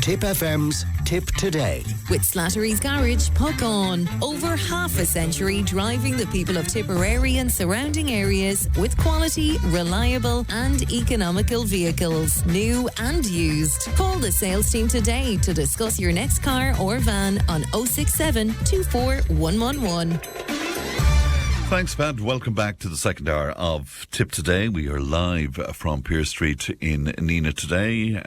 Tip FM's Tip Today. With Slattery's Garage, Puck On. Over half a century driving the people of Tipperary and surrounding areas with quality, reliable and economical vehicles, new and used. Call the sales team today to discuss your next car or van on 067 24111. Thanks, Pat. Welcome back to the second hour of Tip Today. We are live from Pearse Street in Nenagh today.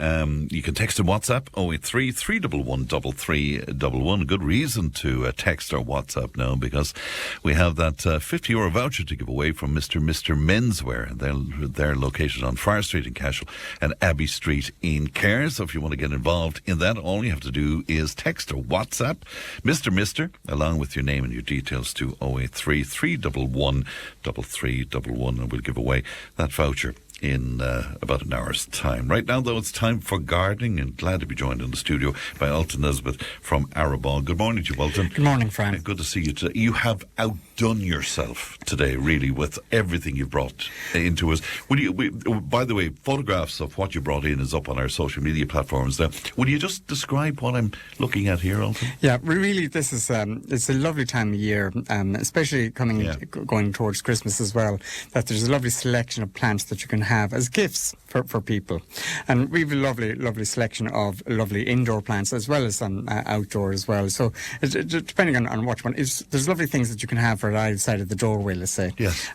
You can text and WhatsApp 083 311 3311. A good reason to text or WhatsApp now, because we have that €50 voucher to give away from Mr. Menswear. They're located on Fire Street in Cashel and Abbey Street in Kerr. So if you want to get involved in that, all you have to do is text or WhatsApp Mr. along with your name and your details to 083 311 3311, and we'll give away that voucher in about an hour's time. Right now, though, it's time for gardening, and glad to be joined in the studio by Ultan Nesbitt from Araball. Good morning to you, Ultan. Good morning, Fran. Good to see you today. You have outdone yourself today, really, with everything you brought into us. By the way, photographs of what you brought in is up on our social media platforms there. Would you just describe what I'm looking at here, Ultan? Yeah, really, this is it's a lovely time of year, especially going towards Christmas as well, that there's a lovely selection of plants that you can have as gifts for people. And we have a lovely selection of lovely indoor plants as well as some outdoor as well. So depending on which one, there's lovely things that you can have for either side of the doorway, let's say. Yes.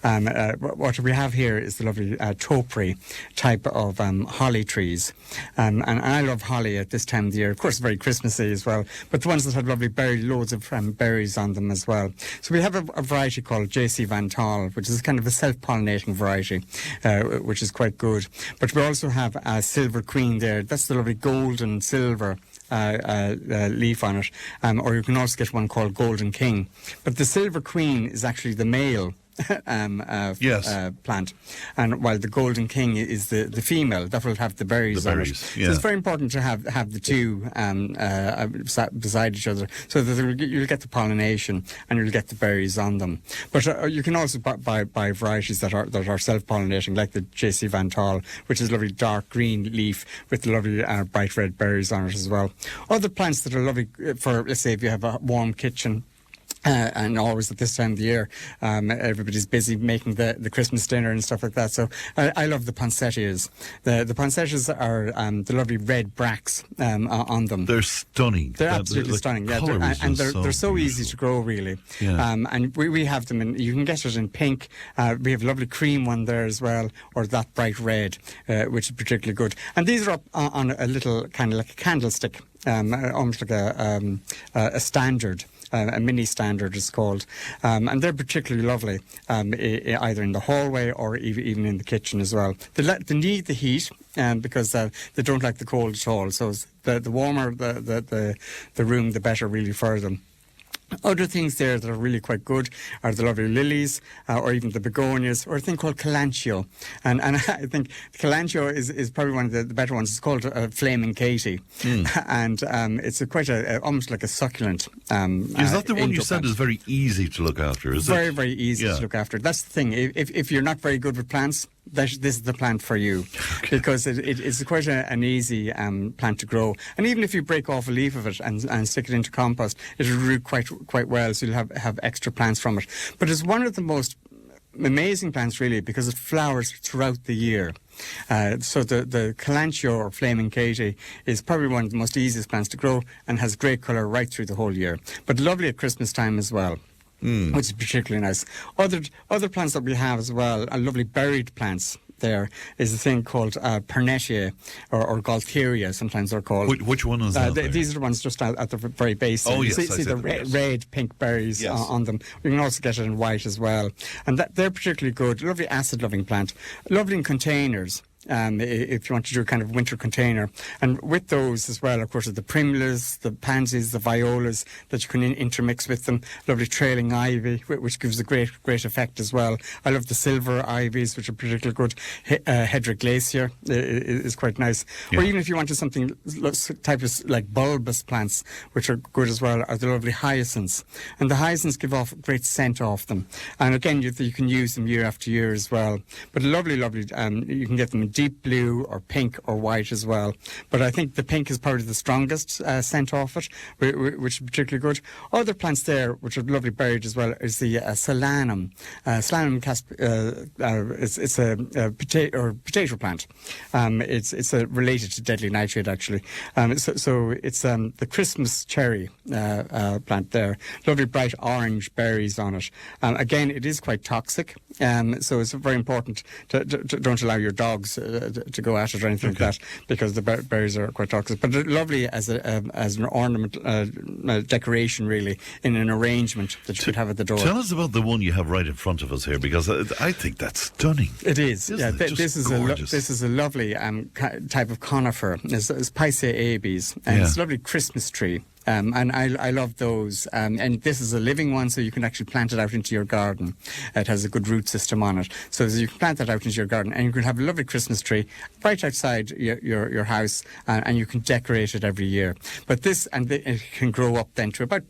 What we have here is the lovely topiary type of holly trees. And I love holly at this time of the year. Of course, very Christmassy as well, but the ones that have lovely loads of berries on them as well. So we have a variety called J.C. Van Tall, which is kind of a self-pollinating variety, which is quite good. But we also have a Silver Queen there. That's the lovely gold and silver leaf on it. Or you can also get one called Golden King. But the Silver Queen is actually the male plant, and while the Golden King is the female, that will have the berries on it. Yeah. So it's very important to have the two beside each other, so that you'll get the pollination and you'll get the berries on them. But you can also buy varieties that are self-pollinating, like the J.C. Van Tall, which is lovely dark green leaf with the lovely bright red berries on it as well. Other plants that are lovely for, let's say, if you have a warm kitchen. And always at this time of the year, everybody's busy making the Christmas dinner and stuff like that. So I love the poinsettias. The poinsettias are the lovely red bracts on them. They're stunning. They're absolutely stunning. Yeah, they're so easy to grow, really. Yeah. And we have them in. You can get it in pink. We have a lovely cream one there as well, or that bright red, which is particularly good. And these are up on a little kind of like a candlestick, almost like a standard. A mini standard is called, and they're particularly lovely, either in the hallway or even in the kitchen as well. They need the heat because they don't like the cold at all. So the warmer the room, the better really for them. Other things there that are really quite good are the lovely lilies, or even the begonias, or a thing called calantio. And I think calantio is probably one of the better ones. It's called Flaming Katie. And it's quite almost like a succulent. Is that the one you said is very easy to look after, is it? Very, very easy to look after. That's the thing. If you're not very good with plants, this is the plant for you, because it's quite an easy plant to grow. And even if you break off a leaf of it and stick it into compost, it'll root quite well, so you'll have extra plants from it. But it's one of the most amazing plants, really, because it flowers throughout the year. So the calantio or Flaming Katie is probably one of the most easiest plants to grow and has great colour right through the whole year. But lovely at Christmas time as well. Which is particularly nice. Other plants that we have as well are lovely buried plants. There is a thing called Pernetiae or Gaultheria, sometimes they're called. Which one is that? These are the ones just at the very base. Oh, yes. See the red, pink berries on them. You can also get it in white as well. And they're particularly good. Lovely acid-loving plant. Lovely in containers. If you want to do a kind of winter container. And with those as well, of course, are the primulas, the pansies, the violas that you can intermix with them. Lovely trailing ivy, which gives a great effect as well. I love the silver ivies, which are particularly good. Hedrick glacier is quite nice. Yeah. Or even if you wanted something type of like bulbous plants, which are good as well, are the lovely hyacinths. And the hyacinths give off a great scent off them. And again, you can use them year after year as well. But lovely, you can get them in deep blue or pink or white as well. But I think the pink is probably the strongest scent off it, which is particularly good. Other plants there, which are lovely berried as well, is the solanum. Solanum it's a potato plant. It's related to deadly nightshade, actually. So it's the Christmas cherry plant there. Lovely bright orange berries on it. Again, it is quite toxic, so it's very important to don't allow your dogs to go at it or anything like that, because the berries are quite toxic. But lovely as an ornament, decoration, really, in an arrangement that you could have at the door. Tell us about the one you have right in front of us here, because I think that's stunning. It is. Isn't it? This is a lovely type of conifer. It's Picea abies, and it's a lovely Christmas tree. And I love those. And this is a living one, so you can actually plant it out into your garden. It has a good root system on it. So you can plant that out into your garden, and you can have a lovely Christmas tree right outside your house, and you can decorate it every year. But it can grow up then to about,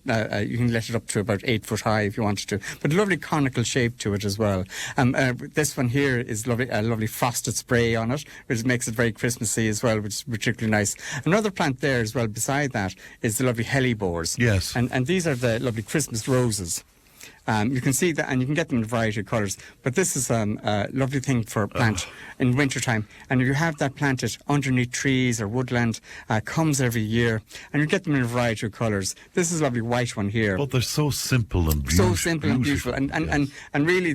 you can let it up to about 8 foot high if you wanted to. But a lovely conical shape to it as well. This one here is a lovely frosted spray on it, which makes it very Christmassy as well, which is particularly nice. Another plant there as well beside that is the lovely hellebores. Yes. And these are the lovely Christmas roses. You can see that, and you can get them in a variety of colours. But this is a lovely thing for a plant in wintertime. And if you have that planted underneath trees or woodland, comes every year, and you get them in a variety of colours. This is a lovely white one here. But they're so simple and beautiful. So simple and beautiful. And really,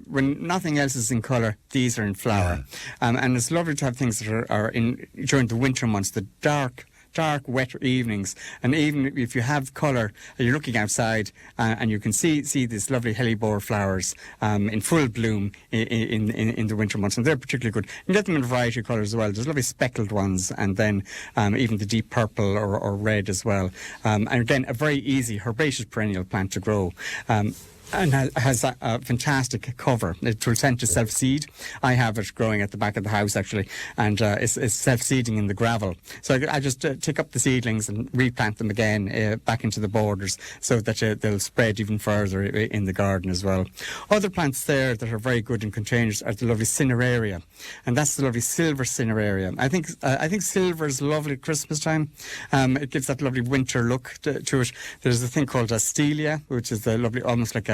when nothing else is in colour, these are in flower. Yeah. And it's lovely to have things that are in during the winter months, the dark, wet evenings, and even if you have colour, you're looking outside and you can see these lovely hellebore flowers in full bloom in the winter months, and they're particularly good. You can get them in a variety of colours as well. There's lovely speckled ones, and then even the deep purple or red as well. And again, a very easy herbaceous perennial plant to grow. And has a fantastic cover. It will tend to self-seed. I have it growing at the back of the house, actually, and it's self-seeding in the gravel. So I just take up the seedlings and replant them again back into the borders, so that they'll spread even further in the garden as well. Other plants there that are very good in containers are the lovely cineraria, and that's the lovely silver cineraria. I think silver is lovely at Christmas time. It gives that lovely winter look to it. There's a thing called astelia, which is the lovely, almost like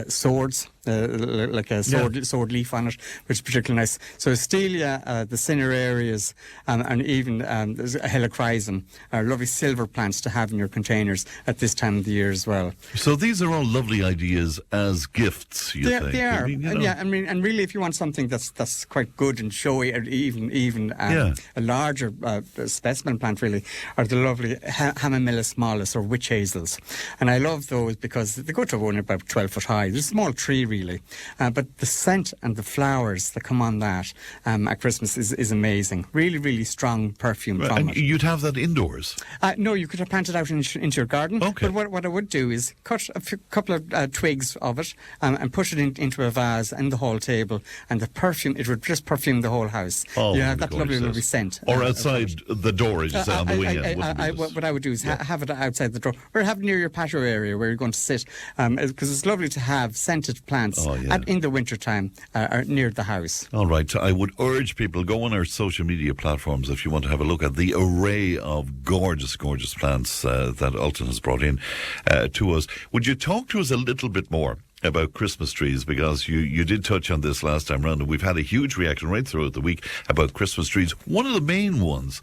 swords, like a sword leaf on it, which is particularly nice. So astelia, the cinerarias, and even there's a helichrysum are lovely silver plants to have in your containers at this time of the year as well. So these are all lovely ideas as gifts, you think? They are. And really, if you want something that's quite good and showy, or even a larger specimen plant, really, are the lovely Hamamilla smallis or witch hazels. And I love those because they go to only about 12 foot high. They're a small tree, really. But the scent and the flowers that come on that at Christmas is amazing. Really, really strong perfume from and it. You'd have that indoors? No, you could have planted out into your garden. Okay. But what I would do is cut a couple of twigs of it and push it into a vase and the hall table, and the perfume, it would just perfume the whole house. Oh, you have that lovely scent. Or outside the door, as you say, on the wing end. What I would do is have it outside the door, or have it near your patio area where you're going to sit, because it's lovely to have scented plants in the wintertime near the house. All right. I would urge people, go on our social media platforms if you want to have a look at the array of gorgeous, gorgeous plants that Ultan has brought in to us. Would you talk to us a little bit more about Christmas trees, because you did touch on this last time round, and we've had a huge reaction right throughout the week about Christmas trees. One of the main ones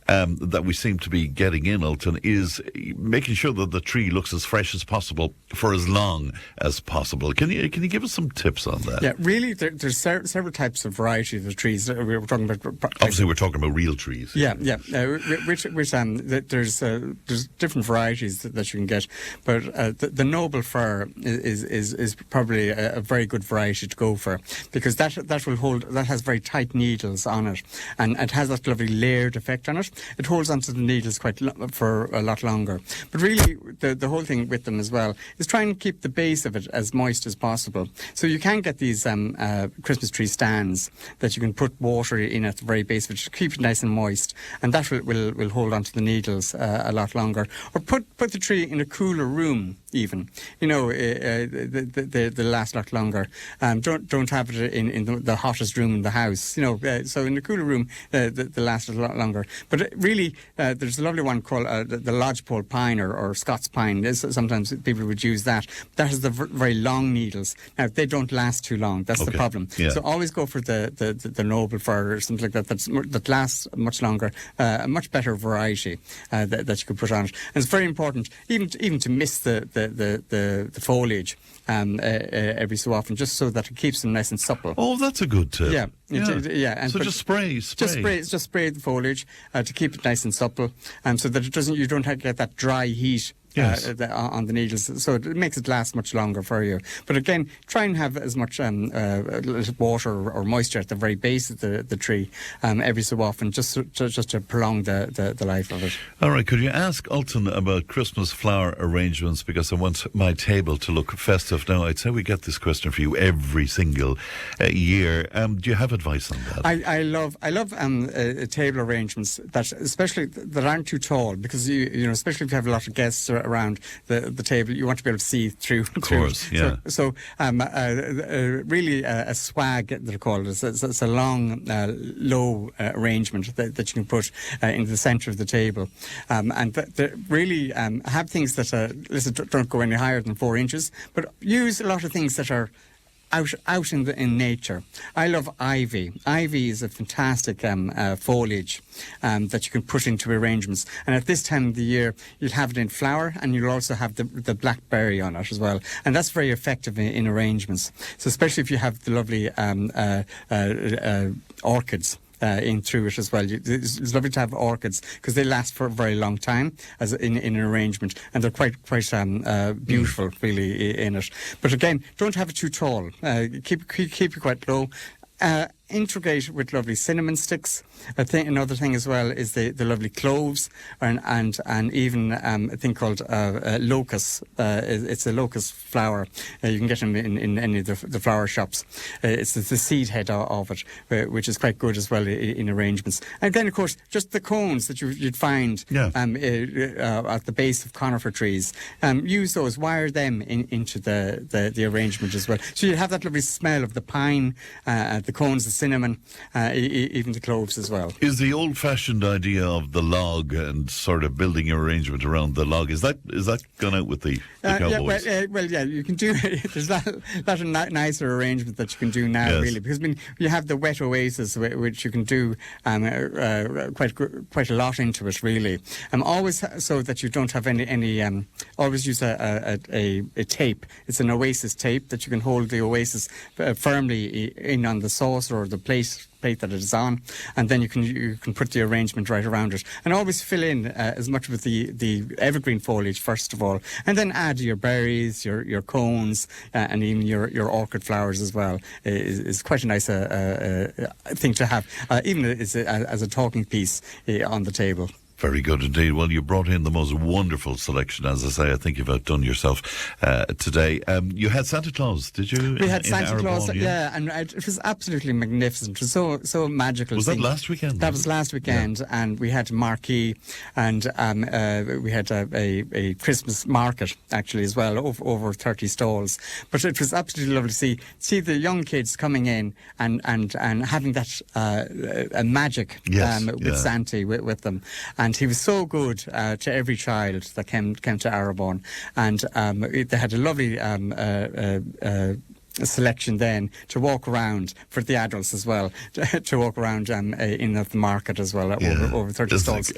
that we seem to be getting in, Ultan, is making sure that the tree looks as fresh as possible for as long as possible. Can you give us some tips on that? Yeah, really, there's several types of varieties of trees. We were talking about. Obviously, we're talking about real trees. Yeah. There's different varieties that you can get, but the noble fir is probably a very good variety to go for, because that has very tight needles on it, and it has that lovely layered effect on it. It holds onto the needles for a lot longer. But really, the whole thing with them as well is try and keep the base of it as moist as possible. So you can get these Christmas tree stands that you can put water in at the very base, which keeps it nice and moist, and that will hold onto the needles a lot longer. Or put the tree in a cooler room even. They last a lot longer. Don't have it in the hottest room in the house. So in the cooler room, they last a lot longer. But really, there's a lovely one called the lodgepole pine or Scots pine. Sometimes people would use that. That has the very long needles. Now they don't last too long. That's the problem. Yeah. So always go for the noble fir or something like that. That lasts much longer. A much better variety that you could put on it. And it's very important, even to mist the foliage every so often, just so that it keeps them nice and supple. Oh, that's a good tip. Yeah. And so just spray. Just spray the foliage to keep it nice and supple, so that you don't get that dry heat. Yes. On the needles, so it makes it last much longer for you. But again, try and have as much water or moisture at the very base of the tree every so often, just to prolong the life of it. All right, could you ask Ultan about Christmas flower arrangements, because I want my table to look festive. Now, I'd say we get this question for you every single year. Do you have advice on that? I love table arrangements especially that aren't too tall, because especially if you have a lot of guests around the table, you want to be able to see through. Of course, yeah. So really a swag, they're called. It's a long, low arrangement that you can put into the centre of the table. And really have things that don't go any higher than 4 inches, but use a lot of things that are out in nature. I love ivy. Ivy is a fantastic foliage that you can put into arrangements. And at this time of the year, you'll have it in flower, and you'll also have the blackberry on it as well. And that's very effective in arrangements. So especially if you have the lovely orchids in through it as well. It's lovely to have orchids, because they last for a very long time as in an arrangement, and they're quite beautiful really in it. But again, don't have it too tall. Keep it quite low. Integrate with lovely cinnamon sticks. Another thing as well is the lovely cloves, and even a thing called locust. It's a locust flower. You can get them in any of the flower shops. It's the seed head of it, which is quite good as well in arrangements. And then, of course, just the cones that you'd find at the base of conifer trees. Use those, wire them into the arrangement as well. So you have that lovely smell of the pine, the cones, the cinnamon, even the cloves as well. Is the old-fashioned idea of the log and sort of building your arrangement around the log, is that gone out with the cowboys? You can do it. There's that nicer arrangement that you can do now, really, because you have the wet oasis, which you can do quite a lot into it, really. Always so that you don't have any always use a tape. It's an oasis tape that you can hold the oasis firmly in on the saucer or the plate that it is on, and then you can put the arrangement right around it, and always fill in as much with the evergreen foliage first of all, and then add your berries, your cones, and even your orchid flowers as well. Is quite a nice thing to have, even as a talking piece on the table. Very good indeed. Well, you brought in the most wonderful selection. As I say, I think you've outdone yourself today. You had Santa Claus, did you? We had Santa Claus, and it was absolutely magnificent. It was so magical. Was that last weekend? That was last weekend, and we had a marquee, and we had a Christmas market actually as well, over 30 stalls. But it was absolutely lovely to see the young kids coming in and having that magic with Santa with them. And he was so good to every child that came to Arabon, and they had a lovely selection then to walk around for the adults as well, to walk around in the market as well, over 30 stalls.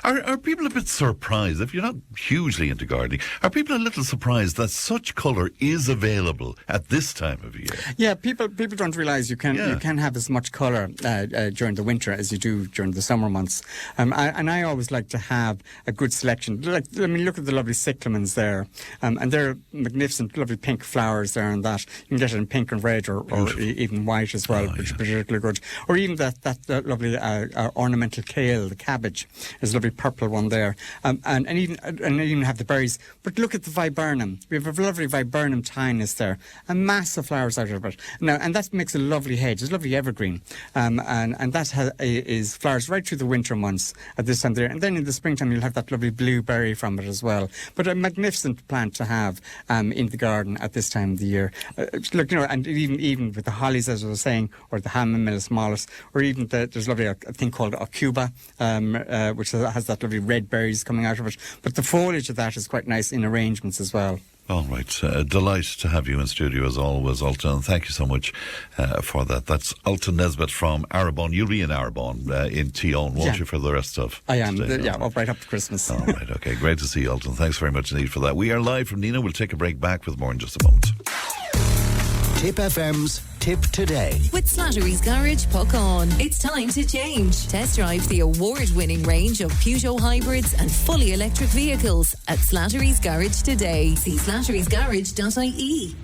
Are people a bit surprised, if you're not hugely into gardening, are people a little surprised that such colour is available at this time of year? Yeah, people don't realise you can have as much colour during the winter as you do during the summer months. And I always like to have a good selection. Look at the lovely cyclamens there, and they're magnificent, lovely pink flowers there, and that you can get get it in pink and red or even white as well, which is particularly good. Or even that lovely ornamental kale, the cabbage. There's a lovely purple one there. And even have the berries. But look at the viburnum. We have a lovely viburnum tinus there. And massive flowers out of it. Now, and that makes a lovely hedge. It's a lovely evergreen. And that is flowers right through the winter months at this time there. And then in the springtime, you'll have that lovely blueberry from it as well. But a magnificent plant to have in the garden at this time of the year. Look, and even with the hollies, as I was saying, or the Hamamilis mollis, or even there's lovely a thing called aucuba, which has that lovely red berries coming out of it. But the foliage of that is quite nice in arrangements as well. All right. Delight to have you in studio as always, Ultan. Thank you so much for that. That's Ultan Nesbitt from Arabon. You'll be in Arabon in Tion, won't you, for the rest of I am. today? Right up to Christmas. All right. Okay. Great to see you, Ultan. Thanks very much indeed for that. We are live from Nenagh. We'll take a break, back with more in just a moment. Tip FM's Tip Today. With Slattery's Garage, Puckon. It's time to change. Test drive the award-winning range of Peugeot hybrids and fully electric vehicles at Slattery's Garage today. See slatterysgarage.ie.